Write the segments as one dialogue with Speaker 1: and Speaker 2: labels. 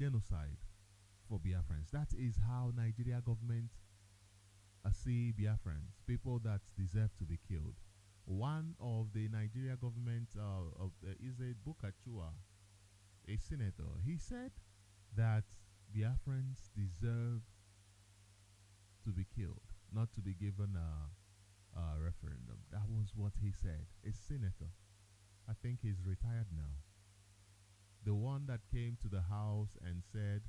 Speaker 1: genocide for Biafrans. That is how Nigeria government see Biafrans, people that deserve to be killed. One of the Nigeria government is a Bukachua, a senator. He said that Biafrans deserve to be killed, not to be given a referendum. That was what he said. A senator. I think he's retired now. The one that came to the house and said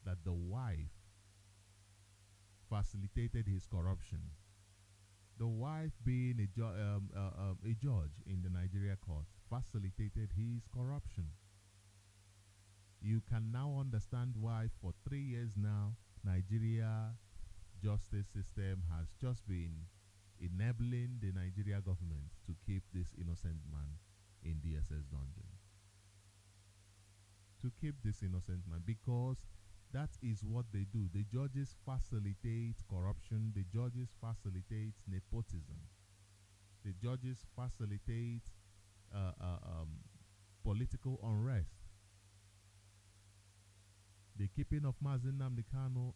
Speaker 1: that the wife facilitated his corruption. The wife, being a judge in the Nigeria court, facilitated his corruption. You can now understand why for 3 years now, Nigeria justice system has just been enabling the Nigeria government to keep this innocent man in DSS dungeon. To keep this innocent man, because that is what they do. The judges facilitate corruption. The judges facilitate nepotism. The judges facilitate political unrest. The keeping of Mazen Nnamdi Kanu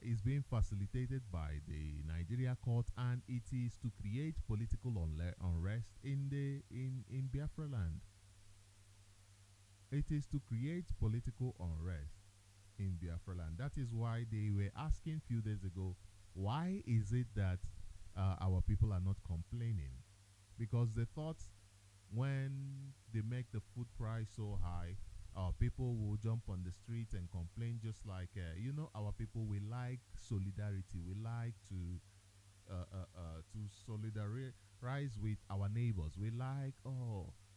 Speaker 1: is being facilitated by the Nigeria court, and it is to create political unrest in Biafra land. It is to create political unrest in Biafra land. That is why they were asking a few days ago, why is it that our people are not complaining? Because they thought when they make the food price so high, our people will jump on the street and complain, just like our people, we like solidarity. We like to solidarize with our neighbors. We like,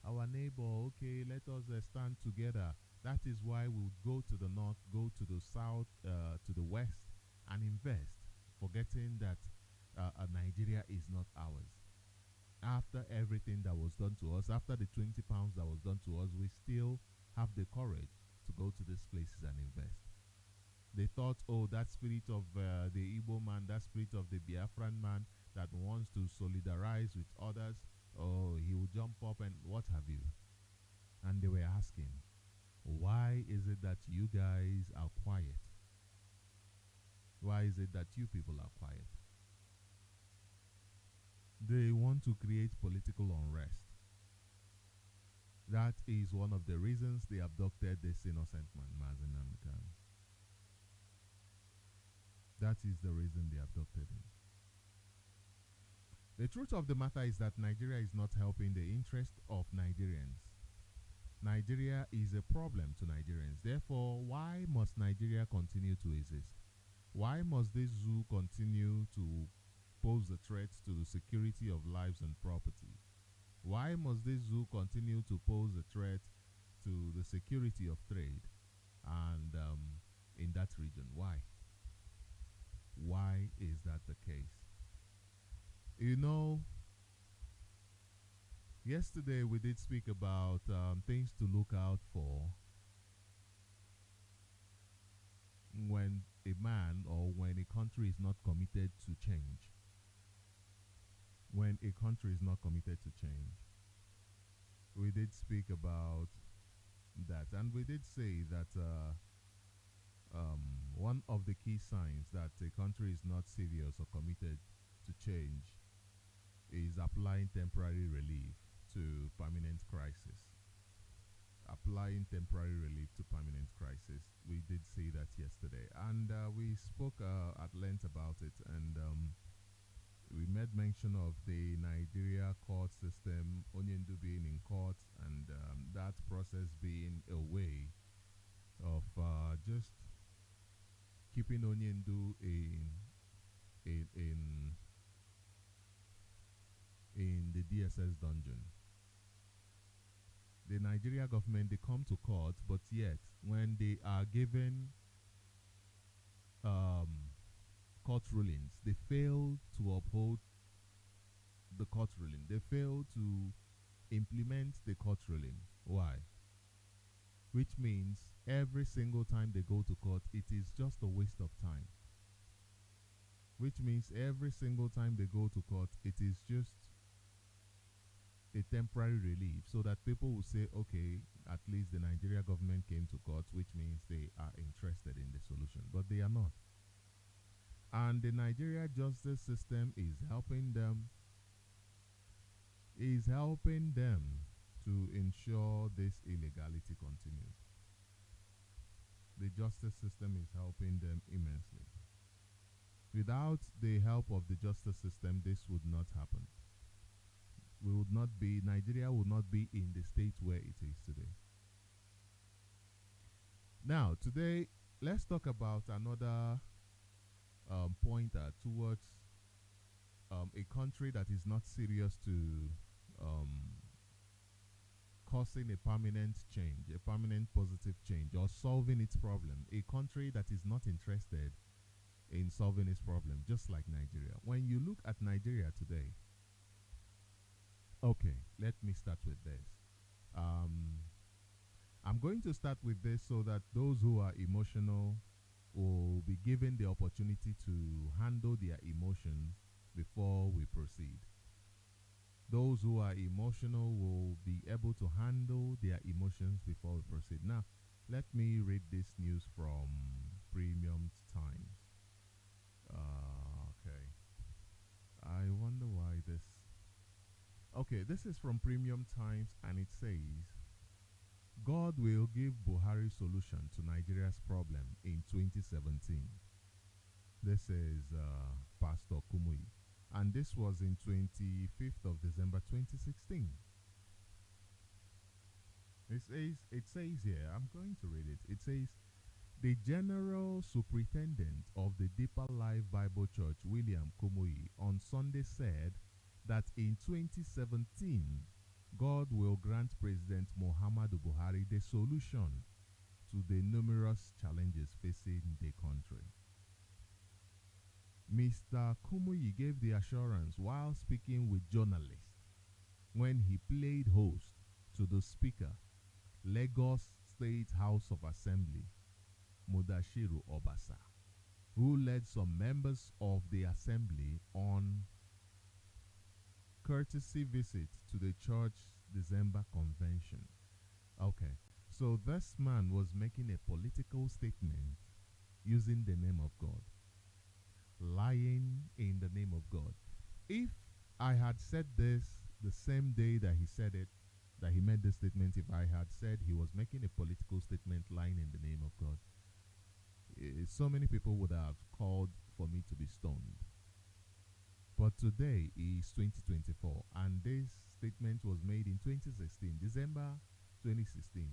Speaker 1: our neighbor, okay, let us stand together. That is why we would go to the north, go to the south, to the west, and invest, forgetting that Nigeria is not ours. After everything that was done to us, after the 20 pounds that was done to us, we still have the courage to go to these places and invest. They thought, that spirit of the Igbo man, that spirit of the Biafran man that wants to solidarize with others, he will jump up and what have you. And they were asking, why is it that you guys are quiet? Why is it that you people are quiet? They want to create political unrest. That is one of the reasons they abducted this innocent man, Mazen Nnamdi Kanu. That is the reason they abducted him. The truth of the matter is that Nigeria is not helping the interest of Nigerians. Nigeria is a problem to Nigerians. Therefore, why must Nigeria continue to exist? Why must this zoo continue to pose a threat to the security of lives and property? Why must this zoo continue to pose a threat to the security of trade and in that region? Why? Why is that the case? Yesterday we did speak about things to look out for when a man or when a country is not committed to change. When a country is not committed to change. We did speak about that, and we did say that one of the key signs that a country is not serious or committed to change is applying temporary relief to permanent crisis. Applying temporary relief to permanent crisis. We did say that yesterday, and we spoke at length about it, and we made mention of the Nigeria court system, Onyendu being in court, and that process being a way of just keeping Onyendu in the DSS dungeon. The Nigeria government, they come to court, but yet when they are given court rulings, they fail to uphold the court ruling. They fail to implement the court ruling. Why? Which means every single time they go to court, it is just a waste of time. Which means every single time they go to court, it is just a temporary relief so that people will say, okay, at least the Nigeria government came to court, which means they are interested in the solution, but they are not. And the Nigeria justice system is helping them to ensure this illegality continues. The justice system is helping them immensely. Without the help of the justice system, this would not happen. Nigeria would not be in the state where it is today. Now, today, let's talk about another pointer towards a country that is not serious to um, causing a permanent change, a permanent positive change, or solving its problem. A country that is not interested in solving its problem, just like Nigeria. When you look at Nigeria today, okay, let me start with this. I'm going to start with this so that those who are emotional will be given the opportunity to handle their emotions before we proceed. Those who are emotional will be able to handle their emotions before we proceed. Now, let me read this news from Premium Times. Okay. I wonder why this. Okay, this is from Premium Times and it says, God will give Buhari solution to Nigeria's problem in 2017. This is Pastor Kumuyi. And this was in 25th of December 2016. It says here, I'm going to read it. It says, the General Superintendent of the Deeper Life Bible Church, William Kumuyi, on Sunday said that in 2017, God will grant President Muhammadu Buhari the solution to the numerous challenges facing the country. Mr. Kumuyi gave the assurance while speaking with journalists when he played host to the Speaker, Lagos State House of Assembly, Mudashiru Obasa, who led some members of the Assembly on courtesy visit to the church December convention. Okay, so this man was making a political statement using the name of God, lying in the name of God. If I had said this the same day that he said it, that he made this statement, if I had said he was making a political statement lying in the name of God, so many people would have called for me to be stoned. But today is 2024, and this statement was made in 2016, December 2016.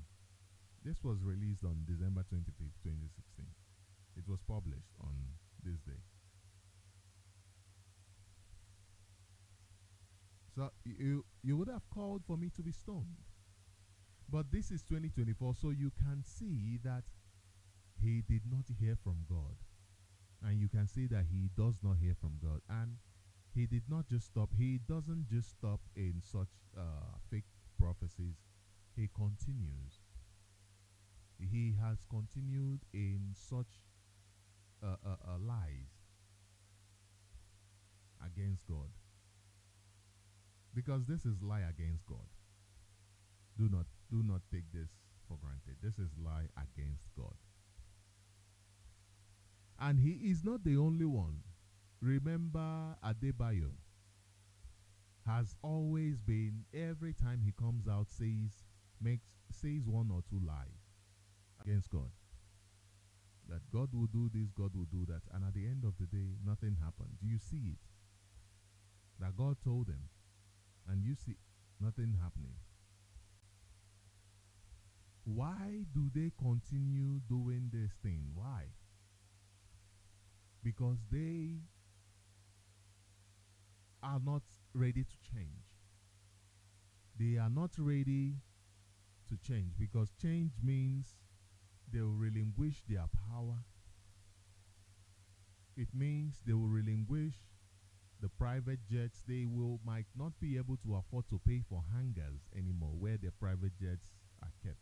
Speaker 1: This was released on December 25th, 2016. It was published on this day. So you would have called for me to be stoned. But this is 2024, so you can see that he did not hear from God. And you can see that he does not hear from God. And he did not just stop. He doesn't just stop in such fake prophecies. He continues. He has continued in such lies against God. Because this is lie against God. Do not take this for granted. This is lie against God. And he is not the only one. Remember, Adebayo has always been, every time he comes out, says one or two lies against God. That God will do this, God will do that. And at the end of the day, nothing happens. You see it. That God told him. And you see nothing happening. Why do they continue doing this thing? Why? Because they are not ready to change. They are not ready to change, because change means they will relinquish their power. It means they will relinquish the private jets. They might not be able to afford to pay for hangars anymore where their private jets are kept.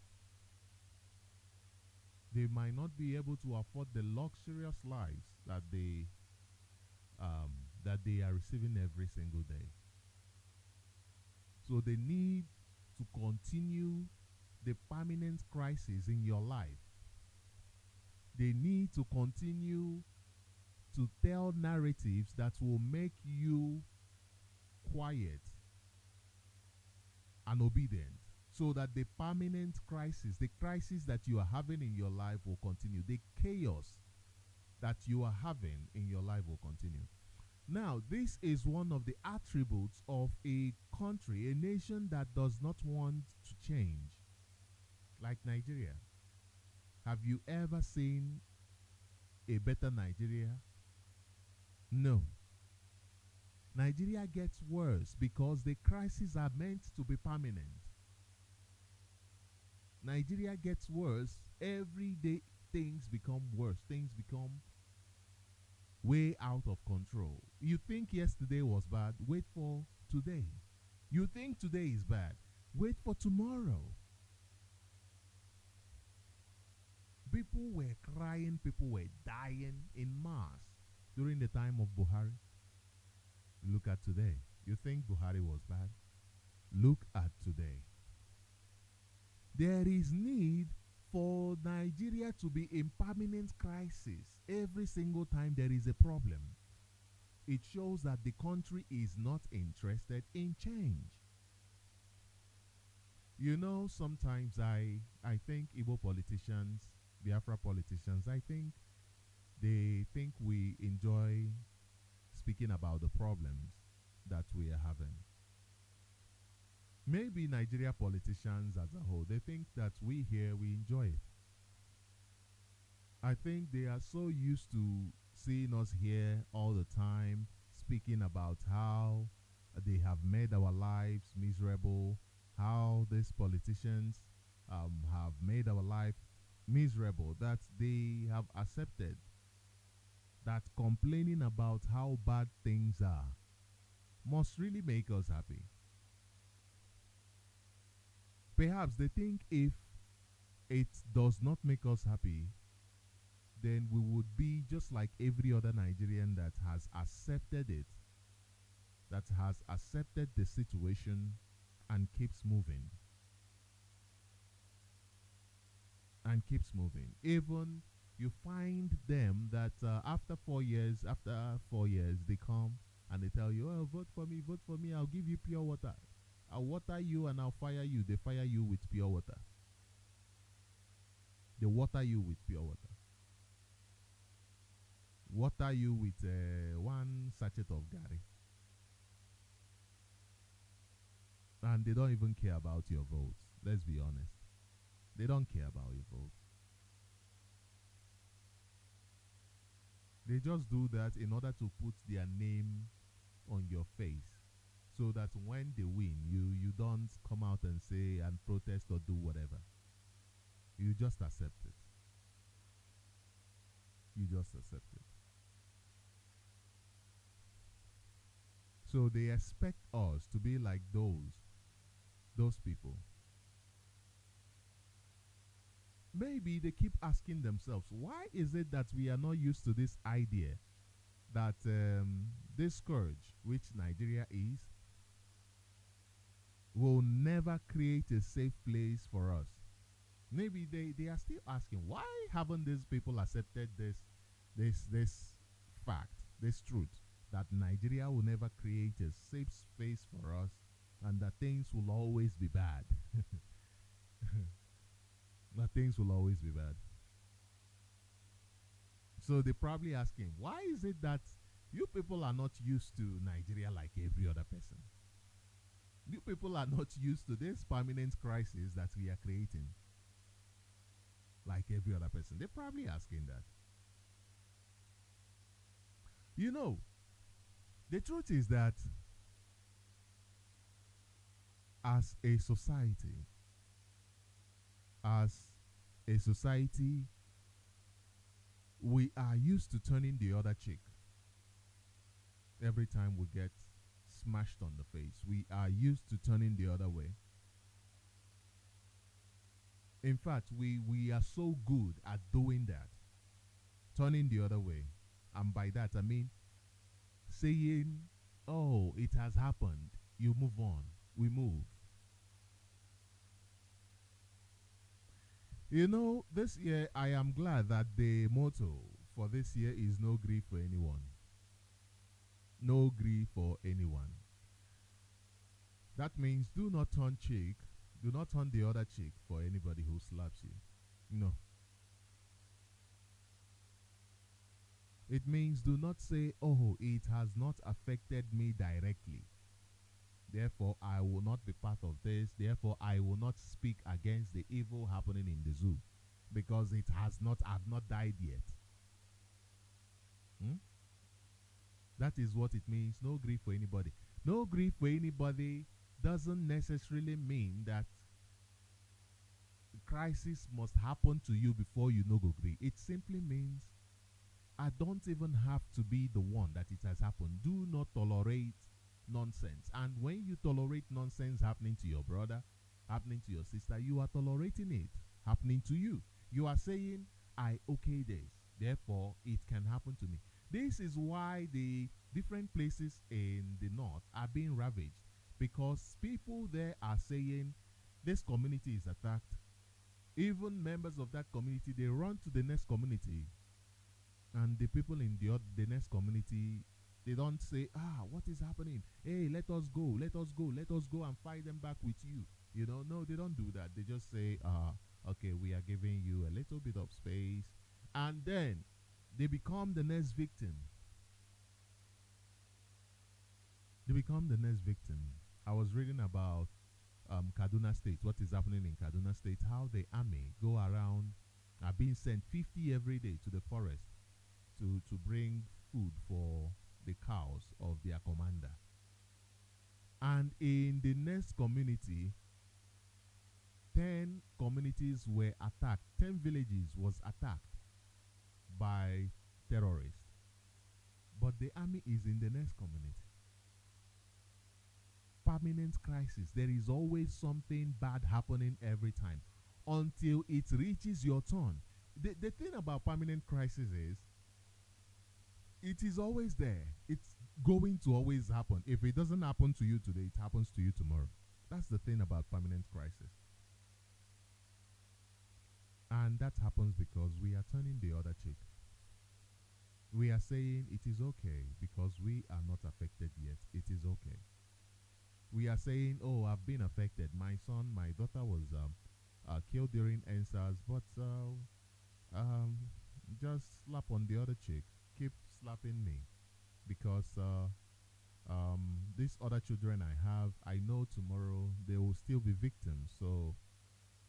Speaker 1: They might not be able to afford the luxurious lives that they are receiving every single day. So they need to continue the permanent crisis in your life. They need to continue to tell narratives that will make you quiet and obedient, so that the permanent crisis, the crisis that you are having in your life will continue. The chaos that you are having in your life will continue. Now, this is one of the attributes of a country, a nation that does not want to change, like Nigeria. Have you ever seen a better Nigeria? No. Nigeria gets worse because the crises are meant to be permanent. Nigeria gets worse every day. Things become worse. Things become way out of control. You think yesterday was bad, wait for today. You think today is bad, wait for tomorrow. People were crying, people were dying in mass during the time of Buhari. Look at today. You think Buhari was bad? Look at today. There is need for Nigeria to be in permanent crisis every single time there is a problem. It shows that the country is not interested in change. You know, sometimes I think Igbo politicians, Biafra politicians, I think they think we enjoy speaking about the problems that we are having. Maybe Nigeria politicians as a whole, they think that we here, we enjoy it. I think they are so used to seeing us here all the time, speaking about how they have made our lives miserable, how these politicians have made our life miserable, that they have accepted that complaining about how bad things are must really make us happy. Perhaps they think if it does not make us happy, then we would be just like every other Nigerian that has accepted it, that has accepted the situation and keeps moving. And keeps moving. Even you find them that after 4 years, they come and they tell you, oh, vote for me, I'll give you pure water. I'll water you and I'll fire you. They fire you with pure water. They water you with pure water. Water you with one sachet of Gary. And they don't even care about your votes. Let's be honest. They don't care about your votes. They just do that in order to put their name on your face, so that when they win, you don't come out and say and protest or do whatever. You just accept it. You just accept it. So they expect us to be like those people. Maybe they keep asking themselves, why is it that we are not used to this idea that this scourge, which Nigeria is, will never create a safe place for us? Maybe they are still asking, why haven't these people accepted this fact, this truth, that Nigeria will never create a safe space for us and that things will always be bad? That things will always be bad. So they're probably asking, why is it that you people are not used to Nigeria like every other person? You people are not used to this permanent crisis that we are creating like every other person. They're probably asking that. You know, the truth is that as a society, we are used to turning the other cheek every time we get smashed on the face. We are used to turning the other way. In fact, we are so good at doing that, turning the other way. And by that, I mean saying, oh, it has happened, you move on. we move. You know, this year I am glad that the motto for this year is no grief for anyone. No grief for anyone. That means do not turn cheek, do not turn the other cheek for anybody who slaps you. No. It means do not say, oh, it has not affected me directly. Therefore, I will not be part of this. Therefore, I will not speak against the evil happening in the zoo because it has not, I've not died yet. Hmm? That is what it means. No grief for anybody. No grief for anybody doesn't necessarily mean that crisis must happen to you before you no go grief. It simply means I don't even have to be the one that it has happened. Do not tolerate nonsense. And when you tolerate nonsense happening to your brother, happening to your sister, you are tolerating it happening to you. You are saying, I okay this, therefore it can happen to me. This is why the different places in the north are being ravaged, because people there are saying this community is attacked. Even members of that community, they run to the next community, and the people in the next community, they don't say, what is happening? Hey, let us go, let us go, let us go and fight them back with you. You know, no, they don't do that. They just say, okay, we are giving you a little bit of space, and then they become the next victim. They become the next victim. I was reading about Kaduna State, what is happening in Kaduna State, how the army go around, are being sent 50 every day to the forest to bring food for the cows of their commander. And in the next community, 10 communities were attacked, 10 villages was attacked by terrorists. But the army is in the next community. Permanent crisis. There is always something bad happening every time until it reaches your turn. The thing about permanent crisis is it is always there. It's going to always happen. If it doesn't happen to you today, it happens to you tomorrow. That's the thing about permanent crisis. And that happens because we are turning the other cheek. We are saying it is okay because we are not affected yet. It is okay. We are saying, oh, I've been affected. My son, my daughter was killed during NSAS, but just slap on the other cheek. Keep slapping me because these other children I have, I know tomorrow they will still be victims. So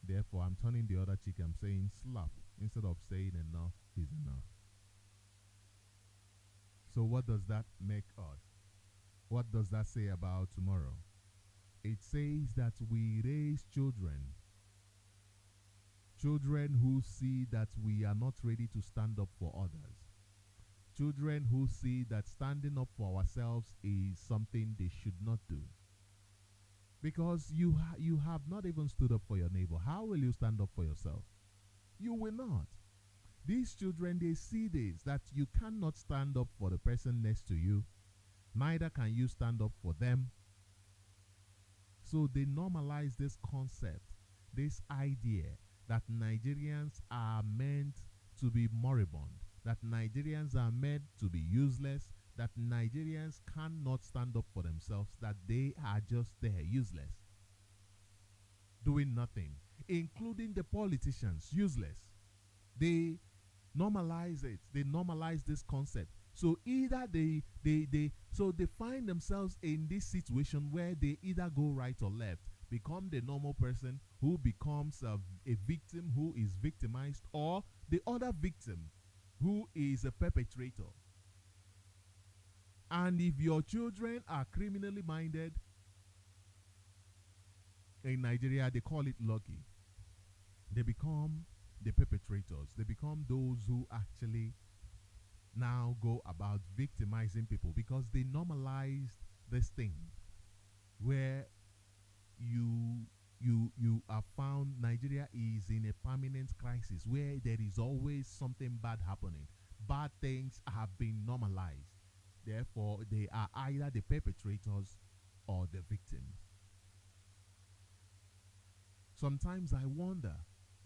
Speaker 1: therefore, I'm turning the other cheek. I'm saying slap instead of saying enough is enough. So what does that make us? What does that say about tomorrow? It says that we raise children. Children who see that we are not ready to stand up for others. Children who see that standing up for ourselves is something they should not do. Because you have not even stood up for your neighbor. How will you stand up for yourself? You will not. These children, they see this, that you cannot stand up for the person next to you. Neither can you stand up for them. So they normalize this concept, this idea that Nigerians are meant to be moribund, that Nigerians are meant to be useless, that Nigerians cannot stand up for themselves, that they are just there, useless, doing nothing, including the politicians, useless. They normalize it. They normalize this concept. So either they find themselves in this situation where they either go right or left, become the normal person who becomes a victim who is victimized, or the other victim who is a perpetrator. And if your children are criminally minded, in Nigeria they call it lucky. They become the perpetrators. They become those who actually now go about victimizing people because they normalized this thing where you are found Nigeria is in a permanent crisis where there is always something bad happening. Bad things have been normalized. Therefore, they are either the perpetrators or the victims. Sometimes I wonder,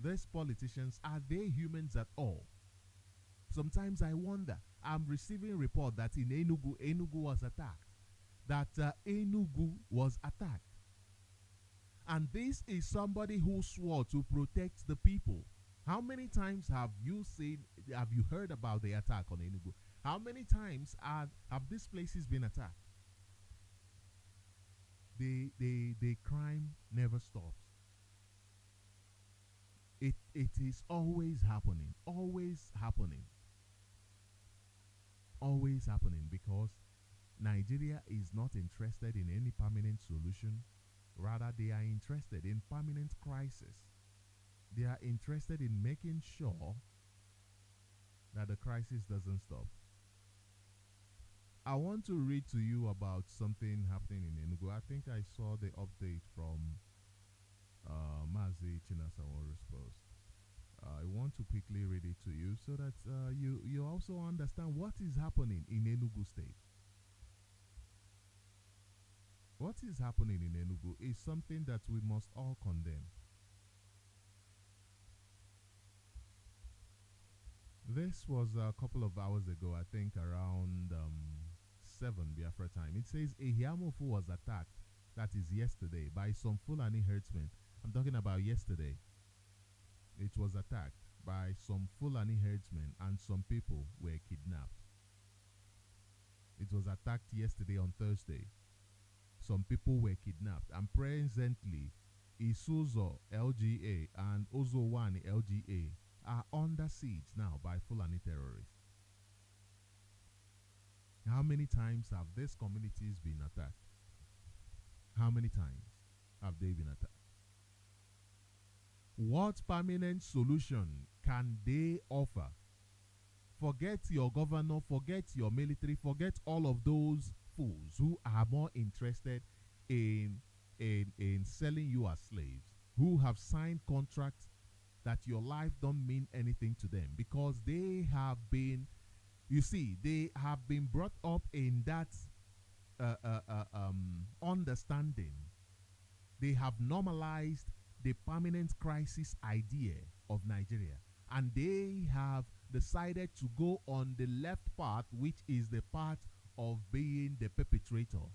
Speaker 1: these politicians, are they humans at all? Sometimes I wonder. I'm receiving a report that in Enugu was attacked. That Enugu was attacked. And this is somebody who swore to protect the people. How many times have you heard about the attack on Enugu? How many times have these places been attacked? The crime never stops. It is always happening, always happening, always happening, because Nigeria is not interested in any permanent solution. Rather, they are interested in permanent crisis. They are interested in making sure that the crisis doesn't stop. I want to read to you about something happening in Enugu. I think I saw the update from Mazi Chinasawaru's post. I want to quickly read it to you so that you also understand what is happening in Enugu State. What is happening in Enugu is something that we must all condemn. This was a couple of hours ago, I think around 7 Biafra time. It says a Hiamofu was attacked, that is yesterday, by some Fulani herdsmen. I'm talking about yesterday. It was attacked by some Fulani herdsmen and some people were kidnapped. It was attacked yesterday on Thursday. Some people were kidnapped, and presently Isuzo LGA and Ozowani LGA are under siege now by Fulani terrorists. How many times have these communities been attacked? How many times have they been attacked? What permanent solution can they offer? Forget your governor, forget your military, forget all of those fools who are more interested in selling you as slaves, who have signed contracts that your life don't mean anything to them, because they have been, you see, they have been brought up in that understanding. They have normalized the permanent crisis idea of Nigeria, and they have decided to go on the left path, which is the path of being the perpetrator,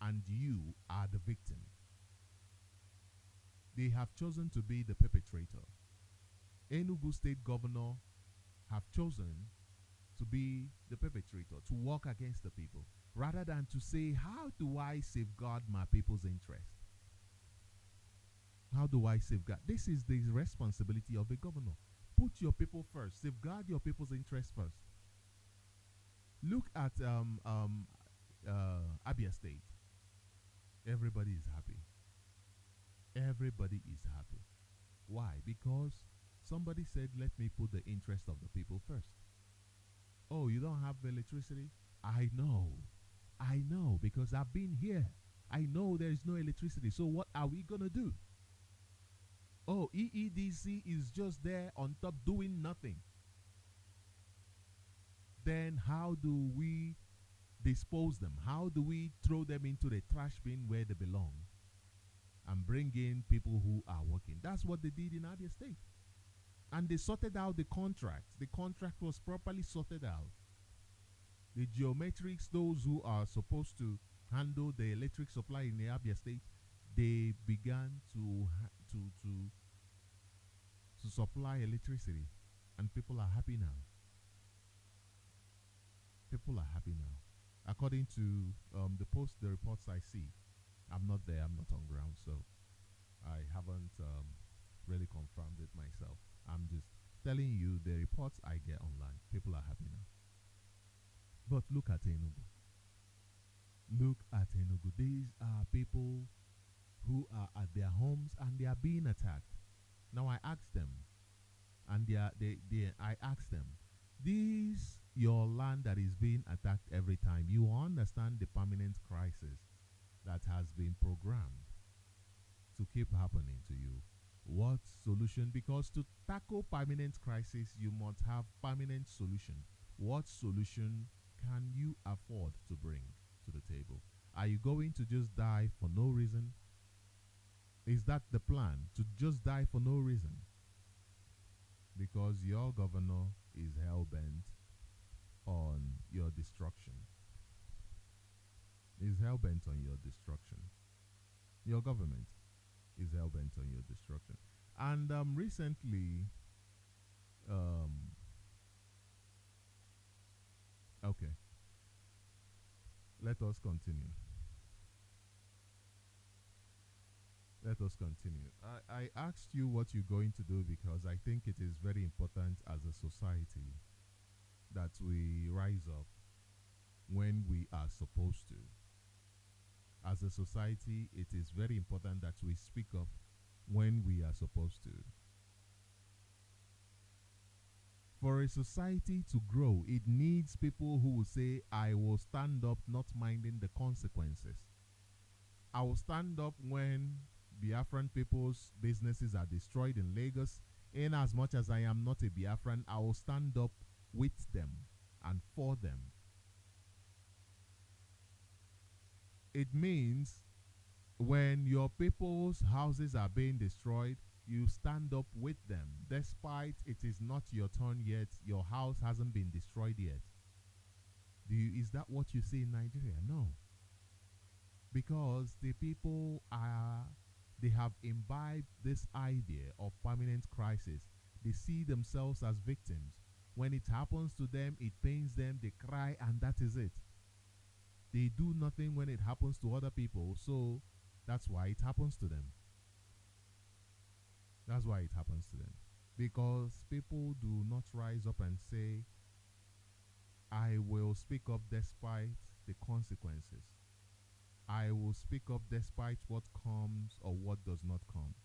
Speaker 1: and you are the victim. They have chosen to be the perpetrator. Enugu State Governor have chosen to be the perpetrator, to work against the people, rather than to say, how do I safeguard my people's interest? How do I safeguard? This is the responsibility of a governor. Put your people first. Safeguard your people's interest first. Look at Abia State. Everybody is happy. Everybody is happy. Why? Because somebody said, let me put the interest of the people first. Oh, you don't have electricity? I know. I know, because I've been here. I know there is no electricity. So what are we going to do? Oh, EEDC is just there on top doing nothing. Then how do we dispose them? How do we throw them into the trash bin where they belong and bring in people who are working? That's what they did in Abia State. And they sorted out the contract. The contract was properly sorted out. The geometrics, those who are supposed to handle the electric supply in the Abia State, they began to supply electricity, and people are happy now. People are happy now. According to the reports I see, I'm not there, I'm not on ground, so I haven't really confirmed it myself. I'm just telling you the reports I get online. People are happy now. But look at Enugu. Look at Enugu. These are people who are at their homes and they are being attacked. Now I asked them, and I asked them, this your land that is being attacked every time, you understand the permanent crisis that has been programmed to keep happening to you. What solution? Because to tackle permanent crisis, you must have permanent solution. What solution can you afford to bring to the table? Are you going to just die for no reason? Is that the plan? To just die for no reason? Because your governor is hell bent on your destruction. Is hell bent on your destruction. Your government is hell bent on your destruction. And recently, um, okay, let us continue. Let us continue. I asked you what you're going to do because I think it is very important as a society that we rise up when we are supposed to. As a society, it is very important that we speak up when we are supposed to. For a society to grow, it needs people who will say, I will stand up not minding the consequences. I will stand up when Biafran people's businesses are destroyed in Lagos. In as much as I am not a Biafran, I will stand up with them and for them. It means when your people's houses are being destroyed, you stand up with them. Despite it is not your turn yet, your house hasn't been destroyed yet. Is that what you see in Nigeria? No. Because the people they have imbibed this idea of permanent crisis. They see themselves as victims. When it happens to them, it pains them, they cry, and that is it. They do nothing when it happens to other people, so that's why it happens to them. That's why it happens to them. Because people do not rise up and say, I will speak up despite the consequences. I will speak up despite what comes or what does not come.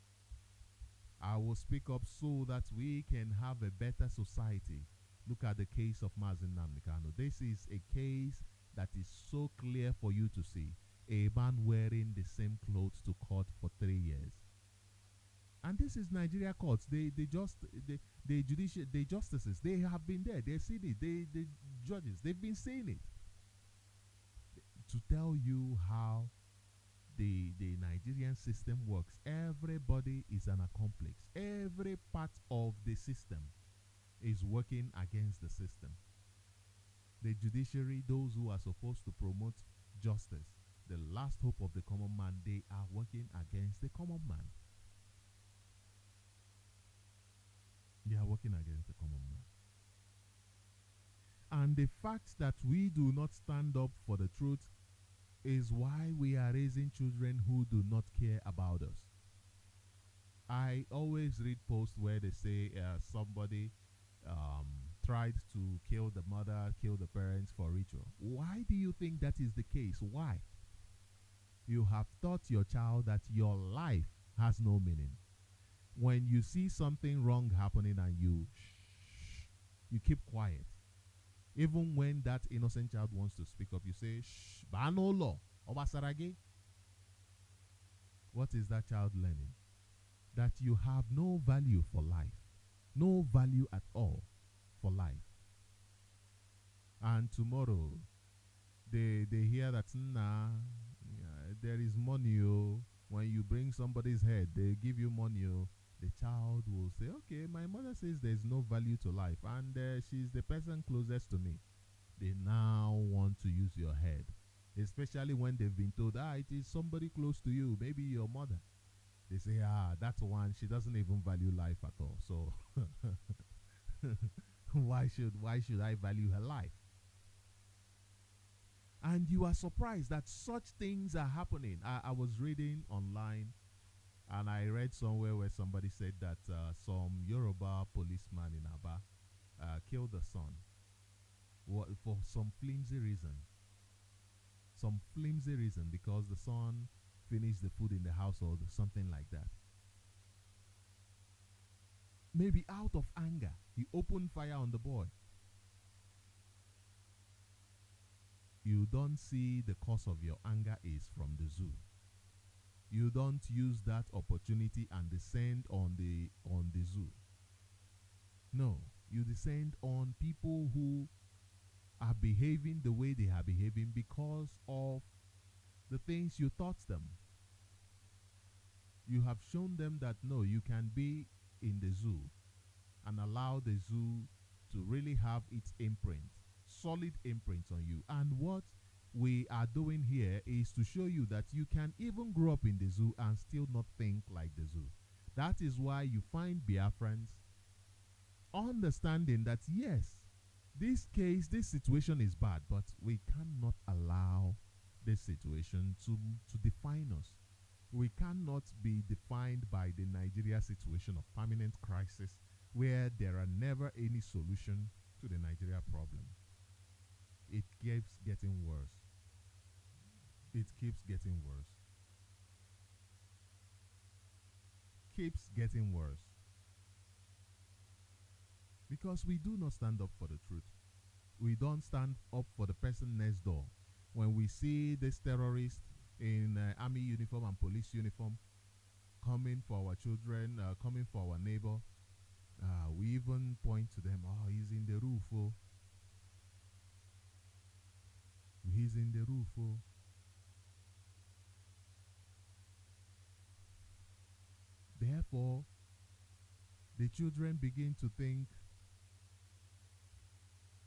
Speaker 1: I will speak up so that we can have a better society. Look at the case of Mazen Namdekano. This is a case that is so clear for you to see. A man wearing the same clothes to court for 3 years. And this is Nigeria courts. The justices, they have been there. They've seen it. The judges, they've been saying it. To tell you how the Nigerian system works. Everybody is an accomplice. Every part of the system is working against the system. The judiciary, those who are supposed to promote justice, the last hope of the common man, they are working against the common man. They are working against the common man. And the fact that we do not stand up for the truth is why we are raising children who do not care about us. I always read posts where they say somebody tried to kill the mother, kill the parents for ritual. Why do you think that is the case? Why? You have taught your child that your life has no meaning. When you see something wrong happening and you keep quiet. Even when that innocent child wants to speak up, you say, shh, banolo, obasarage. What is that child learning? That you have no value for life. No value at all for life. And tomorrow, they hear that, nah, there is money. When you bring somebody's head, they give you money. The child will say, okay, my mother says there's no value to life, and she's the person closest to me. They now want to use your head, especially when they've been told, it is somebody close to you, maybe your mother. They say, that one, she doesn't even value life at all. So why should I value her life? And you are surprised that such things are happening. I was reading online, and I read somewhere where somebody said that some Yoruba policeman in Aba killed the son for some flimsy reason. Some flimsy reason because the son finished the food in the household or something like that. Maybe out of anger, he opened fire on the boy. You don't see the cause of your anger is from the zoo. You don't use that opportunity and descend on the zoo. No, you descend on people who are behaving the way they are behaving because of the things you taught them. You have shown them that no, you can be in the zoo and allow the zoo to really have its imprint, solid imprint on you. And what we are doing here is to show you that you can even grow up in the zoo and still not think like the zoo. That is why you find Biafrans understanding that yes, this situation is bad, but we cannot allow this situation to define us. We cannot be defined by the Nigeria situation of permanent crisis where there are never any solution to the Nigeria problem. It keeps getting worse. It keeps getting worse. Keeps getting worse. Because we do not stand up for the truth. We don't stand up for the person next door. When we see this terrorist in army uniform and police uniform coming for our children, coming for our neighbor, we even point to them, oh, he's in the roof, oh. He's in the roof, oh. Therefore, the children begin to think,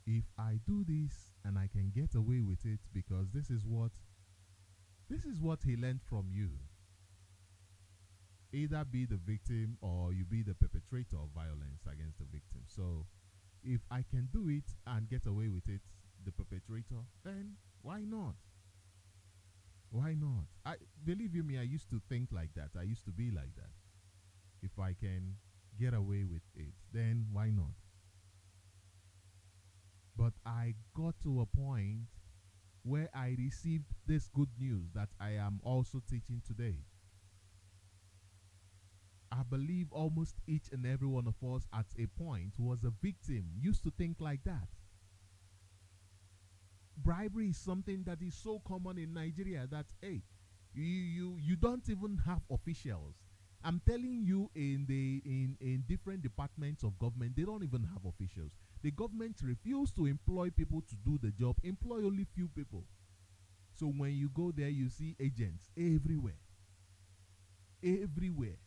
Speaker 1: if I do this and I can get away with it because this is what he learned from you. Either be the victim or you be the perpetrator of violence against the victim. So if I can do it and get away with it, the perpetrator, then why not? Why not? I believe you me, I used to think like that. I used to be like that. If I can get away with it, then why not? But I got to a point where I received this good news that I am also teaching today. I believe almost each and every one of us at a point was a victim, used to think like that. Bribery is something that is so common in Nigeria that, hey, you don't even have officials. I'm telling you, in different departments of government, they don't even have officials. The government refuse to employ people to do the job, employ only few people. So when you go there, you see agents everywhere. Everywhere.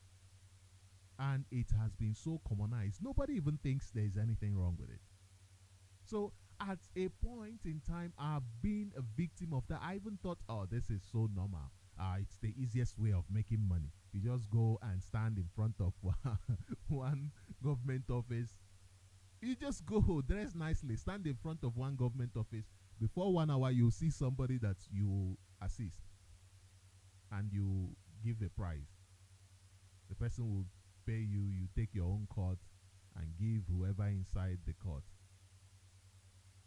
Speaker 1: And it has been so commonized. Nobody even thinks there's anything wrong with it. So at a point in time, I've been a victim of that. I even thought, oh, this is so normal. It's the easiest way of making money. You just go and stand in front of one government office. You just go, dress nicely, stand in front of one government office. Before 1 hour, you'll see somebody that you assist. And you give a prize. The person will pay you, you take your own court and give whoever inside the court.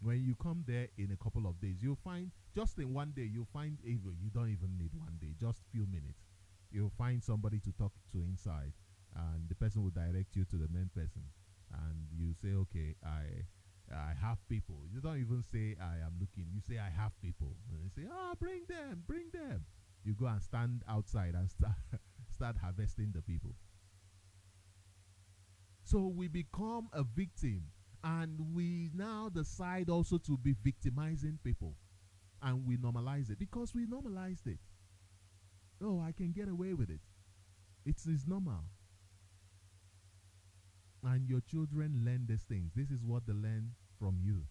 Speaker 1: When you come there in a couple of days, you'll find, just in one day, you'll find, you don't even need 1 day, just few minutes. You'll find somebody to talk to inside, and the person will direct you to the main person. And you say, okay, I have people. You don't even say, I am looking. You say, I have people. And they say, oh, bring them, bring them. You go and stand outside and start harvesting the people. So we become a victim. And we now decide also to be victimizing people. And we normalize it because we normalized it. Oh, I can get away with it. It is normal. And your children learn these things. This is what they learn from you.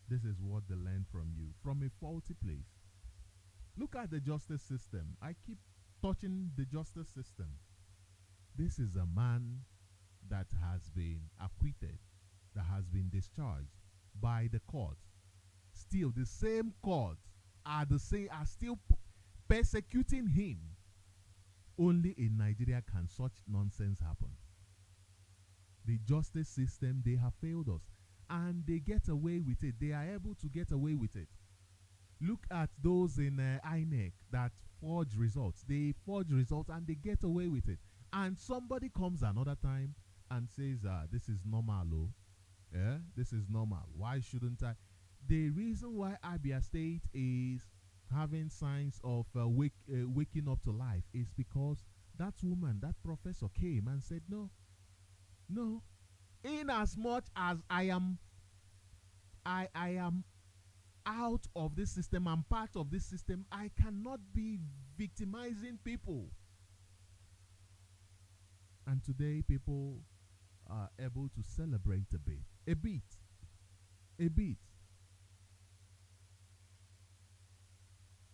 Speaker 1: This is what they learn from you. From a faulty place. Look at the justice system. I keep touching the justice system. This is a man that has been acquitted, that has been discharged by the court. Still, the same court are still persecuting him. Only in Nigeria can such nonsense happen. The justice system, they have failed us. And they get away with it. They are able to get away with it. Look at those in INEC that forge results. They forge results and they get away with it. And somebody comes another time and says, this is normal, oh. Yeah, this is normal. Why shouldn't I? The reason why Abia State is having signs of waking up to life is because that woman, that professor came and said, no, in as much as I am out of this system, I'm part of this system, I cannot be victimizing people. And today, people are able to celebrate a bit. A bit. A bit.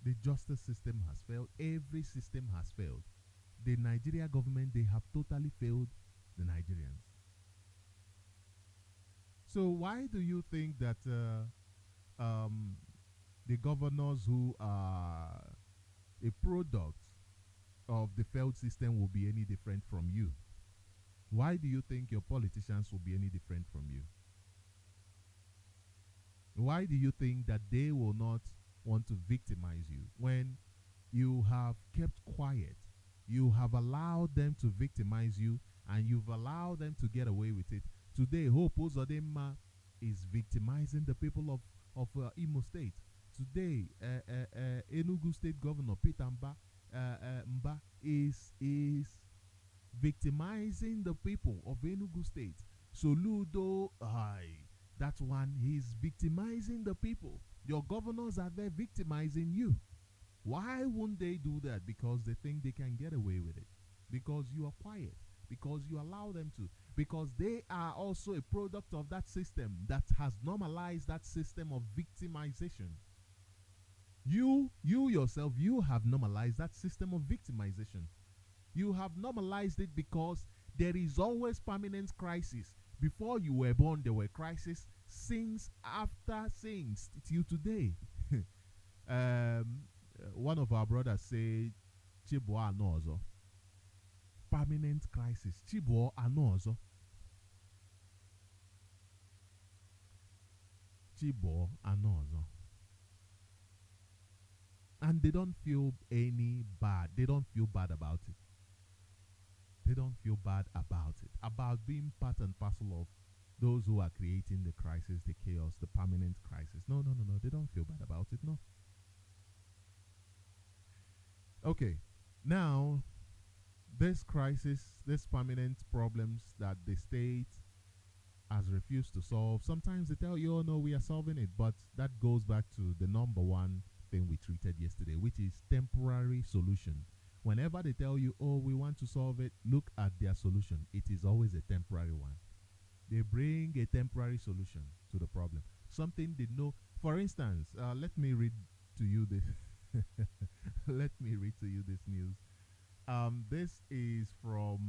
Speaker 1: The justice system has failed. Every system has failed. The Nigeria government, they have totally failed the Nigerians. So why do you think that the governors who are a product of the failed system will be any different from you? Why do you think your politicians will be any different from you? Why do you think that they will not want to victimize you when you have kept quiet? You have allowed them to victimize you, and you've allowed them to get away with it. Today, Hope Uzodinma is victimizing the people of Imo State. Today, Enugu State Governor Peter Mba is victimizing the people of Enugu State. Soludo, that one, he's victimizing the people. Your governors are there victimizing you. Why won't they do that? Because they think they can get away with it. Because you are quiet. Because you allow them to. Because they are also a product of that system that has normalized that system of victimization. You yourself, you have normalized that system of victimization. You have normalized it because there is always permanent crisis. Before you were born, there were crises. Since till today. One of our brothers said, Chibo anozo. Permanent crisis. Chibo anozo. Chibo anozo. And they don't feel any bad. They don't feel bad about it. They don't feel bad about it. About being part and parcel of those who are creating the crisis, the chaos, the permanent crisis. No. They don't feel bad about it. No. Okay. Now, this crisis, this permanent problems that the state has refused to solve, sometimes they tell you, oh no, we are solving it. But that goes back to the number one thing we treated yesterday, which is temporary solution. Whenever they tell you, oh, we want to solve it, look at their solution. It is always a temporary one. They bring a temporary solution to the problem. Something they know. For instance, let me read to you this. Let me read to you this news. This is from.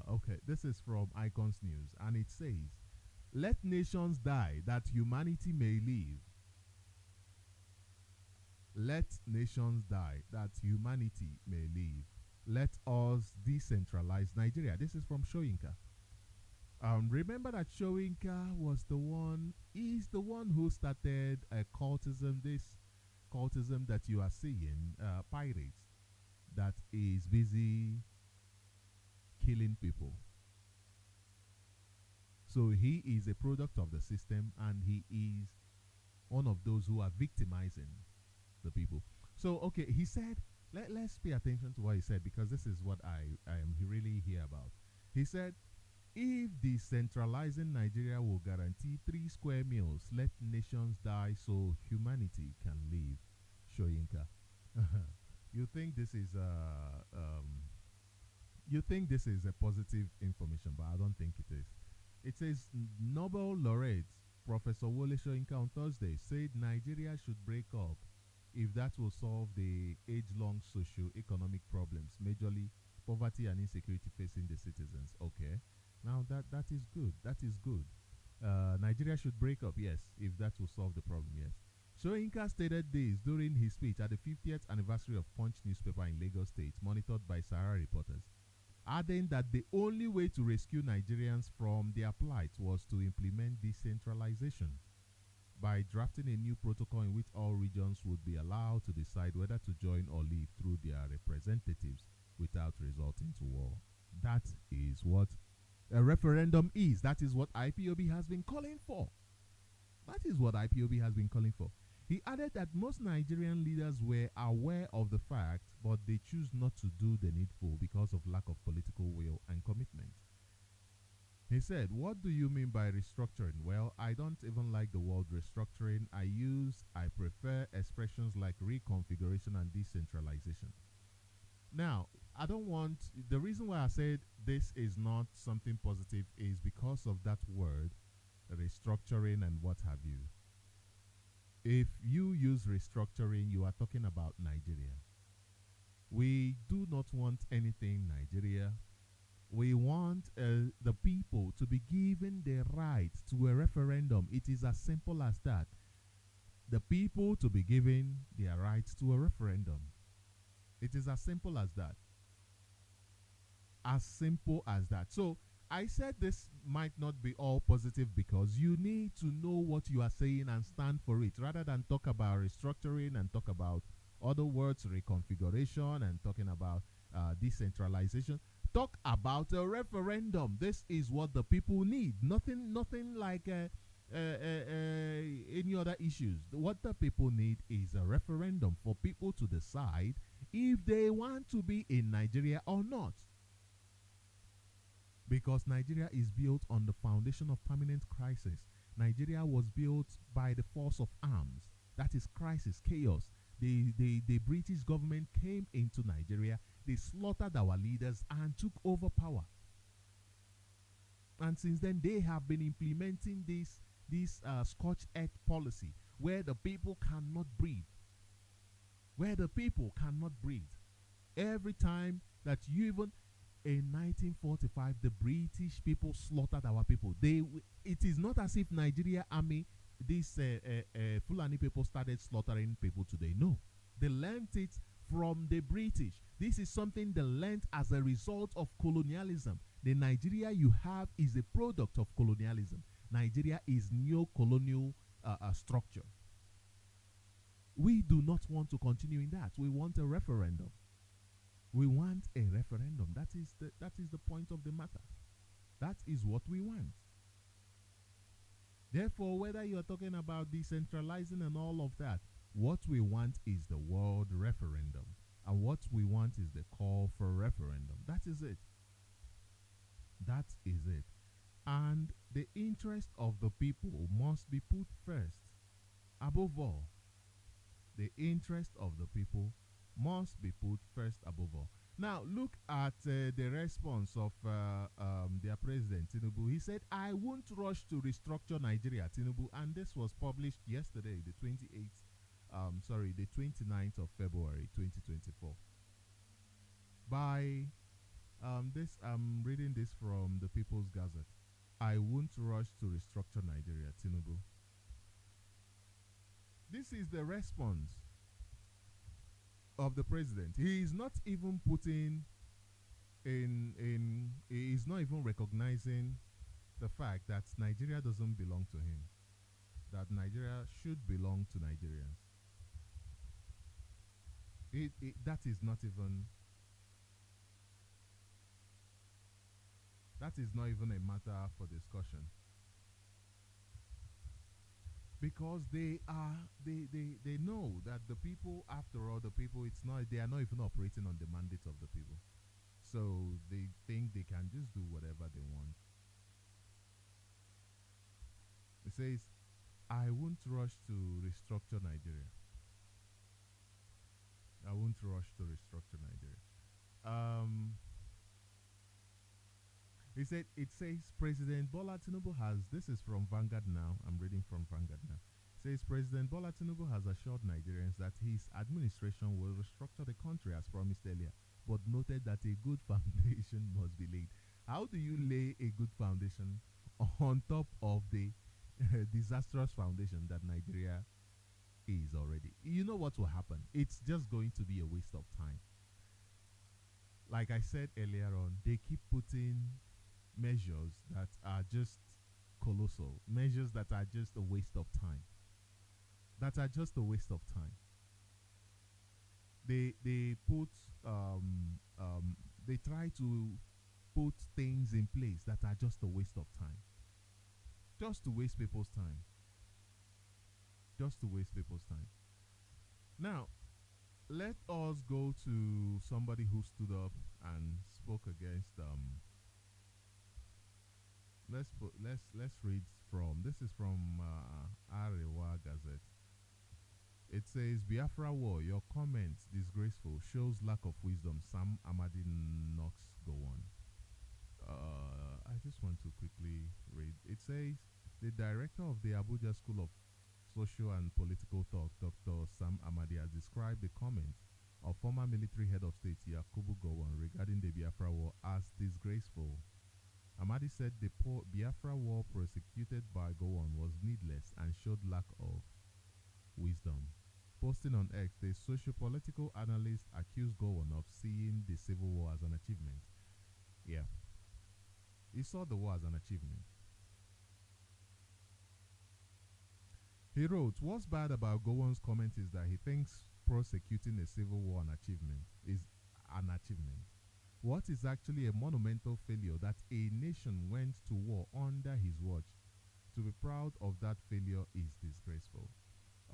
Speaker 1: Okay, this is from Icons News, and it says, "Let nations die that humanity may live." Let nations die that humanity may live. Let us decentralize Nigeria. This is from Shoyinka. Remember that Shoyinka is the one who started a cultism, this cultism that you are seeing, pirates, that is busy killing people. So he is a product of the system, and he is one of those who are victimizing the people. So, okay, he said, let's pay attention to what he said, because this is what I am really here about. He said, if decentralizing Nigeria will guarantee 3 square meals, let nations die so humanity can live. Shoyinka. You think this is a positive information, but I don't think it is. It says Nobel laureate Professor Wole Soyinka on Thursday said Nigeria should break up if that will solve the age-long socio-economic problems, majorly poverty and insecurity facing the citizens. Okay, now that is good. That is good. Nigeria should break up, yes, if that will solve the problem, yes. Soyinka stated this during his speech at the 50th anniversary of Punch newspaper in Lagos State, monitored by Sahara reporters, adding that the only way to rescue Nigerians from their plight was to implement decentralization by drafting a new protocol in which all regions would be allowed to decide whether to join or leave through their representatives without resorting to war. That is what a referendum is. That is what IPOB has been calling for. That is what IPOB has been calling for. He added that most Nigerian leaders were aware of the fact, but they choose not to do the needful because of lack of political will and commitment. He said, "What do you mean by restructuring?" Well, I don't even like the word restructuring. I prefer expressions like reconfiguration and decentralization. Now, I don't want, the reason why I said this is not something positive is because of that word, restructuring and what have you. If you use restructuring, you are talking about Nigeria. We do not want anything Nigeria. We want the people to be given the right to a referendum. It is as simple as that. The people to be given their right to a referendum. It is as simple as that. As simple as that. So I said this might not be all positive because you need to know what you are saying and stand for it rather than talk about restructuring and talk about other words, reconfiguration, and talking about decentralization. Talk about a referendum. This is what the people need. Nothing like any other issues. What the people need is a referendum for people to decide if they want to be in Nigeria or not. Because Nigeria is built on the foundation of permanent crisis. Nigeria was built by the force of arms. That is crisis, chaos. The British government came into Nigeria, they slaughtered our leaders and took over power. And since then, they have been implementing this scorched earth policy where the people cannot breathe. Where the people cannot breathe. Every time that you even in 1945, the British people slaughtered our people. It is not as if Nigeria army, these Fulani people started slaughtering people today. No, they learned it from the British. This is something they learned as a result of colonialism. The Nigeria you have is a product of colonialism. Nigeria is neo-colonial structure. We do not want to continue in that. We want a referendum. We want a referendum. That is the point of the matter. That is what we want. Therefore, whether you're talking about decentralizing and all of that, what we want is the word referendum. And what we want is the call for referendum. That is it. That is it. And the interest of the people must be put first. Above all, the interest of the people must be put first above all. Now, look at the response of their president, Tinubu. He said, "I won't rush to restructure Nigeria, Tinubu." And this was published yesterday, the 29th of February, 2024. By this, I'm reading this from the People's Gazette. "I won't rush to restructure Nigeria, Tinubu." This is the response of the president. He is not even putting he is not even recognizing the fact that Nigeria doesn't belong to him, that Nigeria should belong to Nigerians. That is not even a matter for discussion. Because they know that the people, after all, they are not even operating on the mandate of the people. So they think they can just do whatever they want. It says, "I won't rush to restructure Nigeria." I won't rush to restructure Nigeria. He said, it says President Bola Tinubu has, this is from Vanguard now, I'm reading from Vanguard now. It says President Bola Tinubu has assured Nigerians that his administration will restructure the country as promised earlier, but noted that a good foundation must be laid. How do you lay a good foundation on top of the disastrous foundation that Nigeria is already? You know what will happen? It's just going to be a waste of time. Like I said earlier on, they keep putting measures that are just colossal, measures that are just a waste of time. They put they try to put things in place that are just a waste of time, just to waste people's time. Now, let us go to somebody who stood up and spoke against let's read from, this is from Arewa Gazette. It says, Biafra War, your comments disgraceful, shows lack of wisdom. Sam Amadi Knox go on. I just want to quickly read. It says, the director of the Abuja School of Social and Political Thought, Dr. Sam Amadi, has described the comments of former military head of state Yakubu Gowon regarding the Biafra War as disgraceful. Amadi said the Biafra War prosecuted by Gowon was needless and showed lack of wisdom. Posting on X, the socio-political analyst accused Gowon of seeing the Civil War as an achievement. Yeah, he saw the war as an achievement. He wrote, what's bad about Gowon's comment is that he thinks prosecuting a civil war is an achievement. What is actually a monumental failure that a nation went to war under his watch. To be proud of that failure is disgraceful.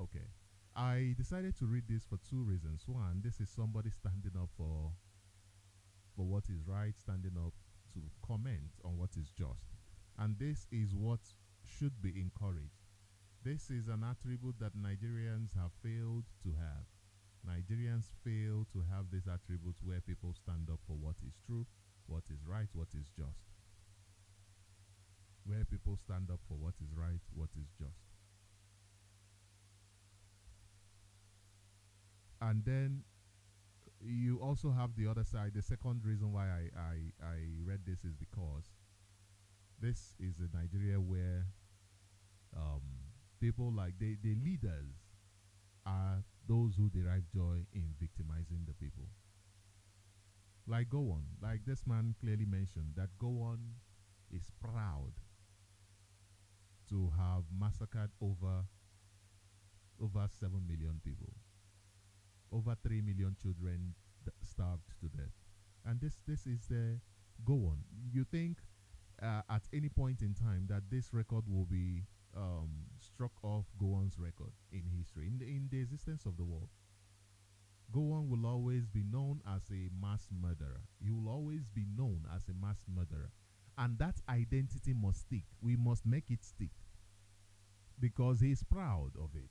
Speaker 1: Okay. I decided to read this for two reasons. One, this is somebody standing up for what is right, standing up to comment on what is just. And this is what should be encouraged. This is an attribute that Nigerians have failed to have. Nigerians fail to have this attribute where people stand up for what is true, what is right, what is just. Where people stand up for what is right, what is just. And then you also have the other side. The second reason why I read this is because this is a Nigeria where people like the leaders are those who derive joy in victimizing the people. Like Gowon, like this man clearly mentioned that Gowon is proud to have massacred over 7 million people. Over 3 million children starved to death. And this is the Gowon. You think at any point in time that this record will be struck off Gowon's record in history, in the existence of the world? Gowon will always be known as a mass murderer. He will always be known as a mass murderer. And that identity must stick. We must make it stick. Because he's proud of it.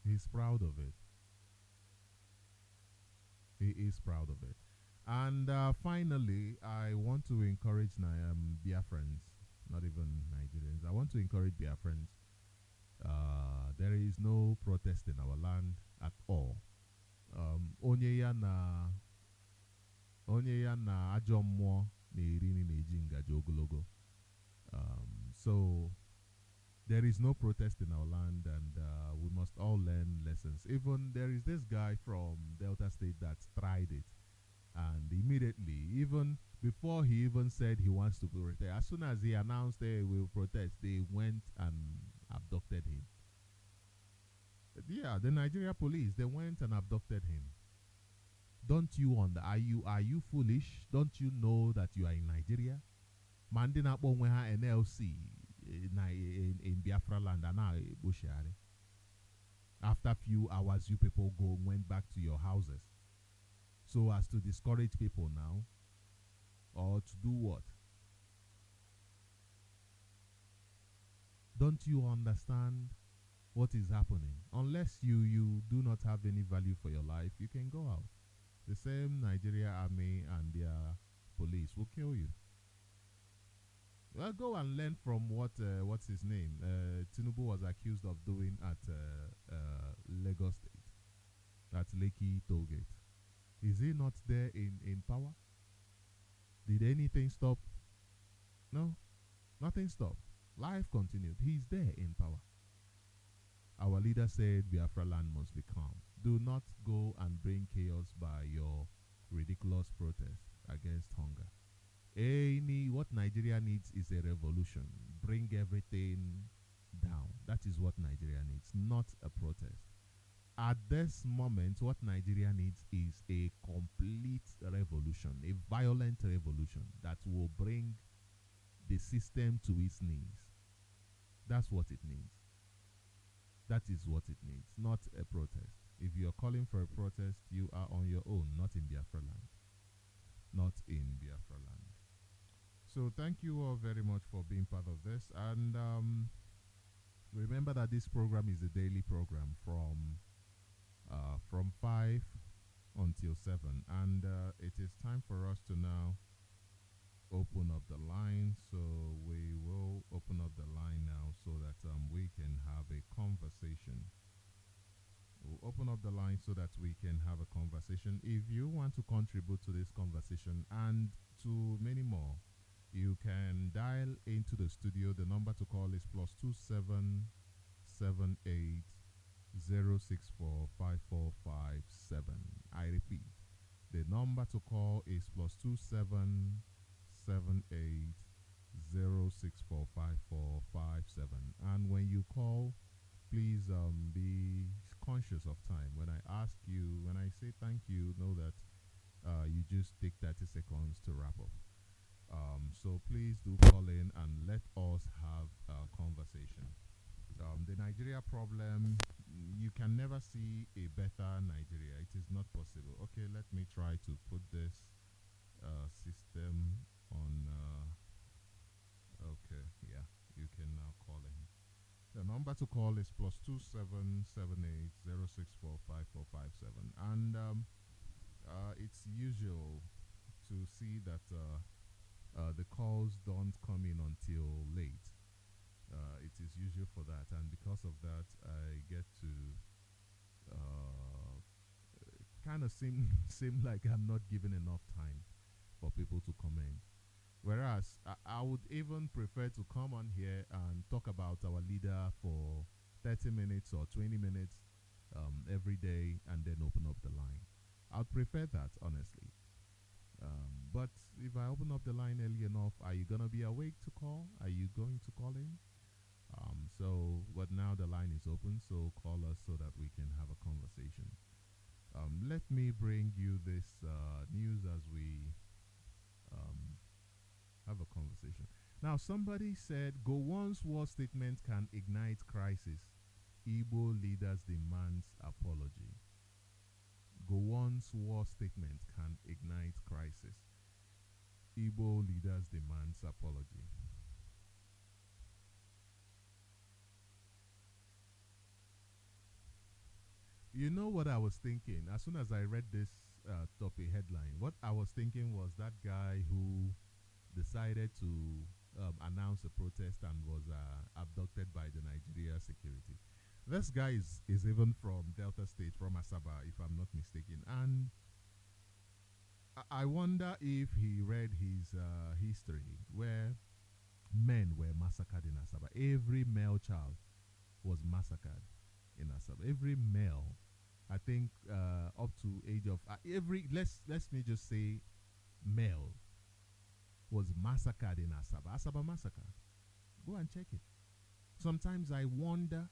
Speaker 1: He's proud of it. He is proud of it. And finally, I want to encourage Biafrans, not even Nigerians. I want to encourage Biafrans. There is no protest in our land at all. Onye ya na ajọ mmụọ na-eri na-eji ngaji ogologo. So there is no protest in our land, and we must all learn lessons. Even there is this guy from Delta State that tried it, and immediately, even before he even said he wants to protest, as soon as he announced they will protest, they went and abducted him. Yeah, the Nigeria police, they went and abducted him. Don't you are you foolish? Don't you know that you are in Nigeria? Mandina Bongweha NLC in Biafra land and now Bushiari. After few hours, you people went back to your houses. So as to discourage people now, or to do what? Don't you understand what is happening? Unless you do not have any value for your life, you can go out. The same Nigeria army and their police will kill you. Well, go and learn from what's his name? Tinubu was accused of doing at Lagos State, at Lekki Tollgate. Is he not there in power? Did anything stop? No, nothing stopped. Life continued. He's there in power. Our leader said Biafra land must be calm. Do not go and bring chaos by your ridiculous protest against hunger. What Nigeria needs is a revolution. Bring everything down. That is what Nigeria needs, not a protest. At this moment, what Nigeria needs is a complete revolution, a violent revolution that will bring the system to its knees. That's what it needs. That is what it needs, not a protest. If you are calling for a protest, you are on your own, not in Biafra land. Not in Biafra land. So thank you all very much for being part of this. And remember that this program is a daily program from 5 until 7, and it is time for us to now open up the line. So we will open up the line now so that we can have a conversation. We'll open up the line so that we can have a conversation. If you want to contribute to this conversation and to many more, you can dial into the studio. The number to call is +2778 0645457. I repeat, the number to call is +2778 0645457. And when you call, please be conscious of time. When I ask you, when I say thank you, know that you just take 30 seconds to wrap up. So please do call in and let us have a conversation. The Nigeria problem, you can never see a better Nigeria. It is not possible. Okay, let me try to put this system on. Okay, yeah, you can now call in. The number to call is +2778 0645457, and it's usual to see that the calls don't come in until late. It is usual for that, and because of that, I get to kind of seem like I'm not giving enough time for people to comment. Whereas I would even prefer to come on here and talk about our leader for 30 minutes or 20 minutes every day and then open up the line. I'd prefer that, honestly. But if I open up the line early enough, are you going to be awake to call? Are you going to call in? But now the line is open, so call us so that we can have a conversation. Let me bring you this news as we have a conversation. Now, somebody said, Gowon's war statement can ignite crisis. Igbo leaders demands apology. Gowon's war statement can ignite crisis. Igbo leaders demands apology. You know what I was thinking? As soon as I read this topic headline, what I was thinking was that guy who decided to announce a protest and was abducted by the Nigeria security. This guy is even from Delta State, from Asaba, if I'm not mistaken. And I wonder if he read his history where men were massacred in Asaba. Every male child was massacred in Asaba. Every male, I think, up to age of every let's me just say male was massacred in Asaba. Asaba massacre. Go and check it. Sometimes I wonder,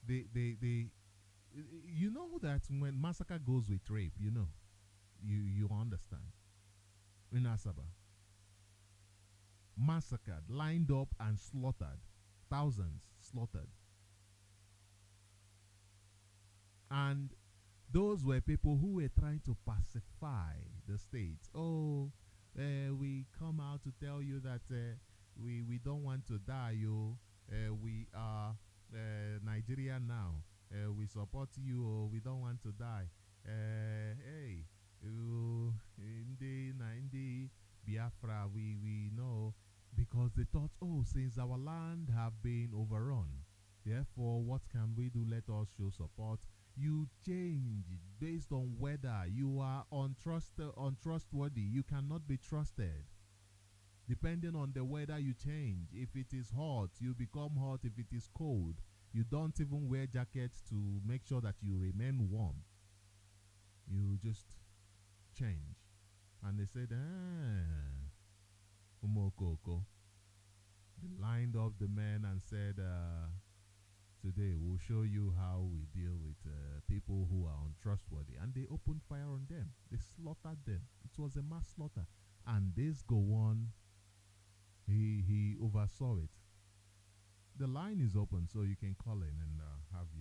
Speaker 1: they you know that when massacre goes with rape, you understand. In Asaba, massacred, lined up and slaughtered, thousands slaughtered, and those were people who were trying to pacify the state. Oh, we come out to tell you that we don't want to die. We are Nigerian now. We support you. Oh, we don't want to die. Hey, in the Biafra, we know, because they thought, oh, since our land have been overrun, therefore, what can we do? Let us show support. You change based on whether you are untrustworthy. You cannot be trusted. Depending on the weather, you change. If it is hot, you become hot. If it is cold, you don't even wear jackets to make sure that you remain warm. You just change. And they said, Umokoko. They lined up the men and said, today we'll show you how we deal with people who are untrustworthy. And they opened fire on them. They slaughtered them. It was a mass slaughter. And this Gowon, he oversaw it. The line is open, so you can call in and have you.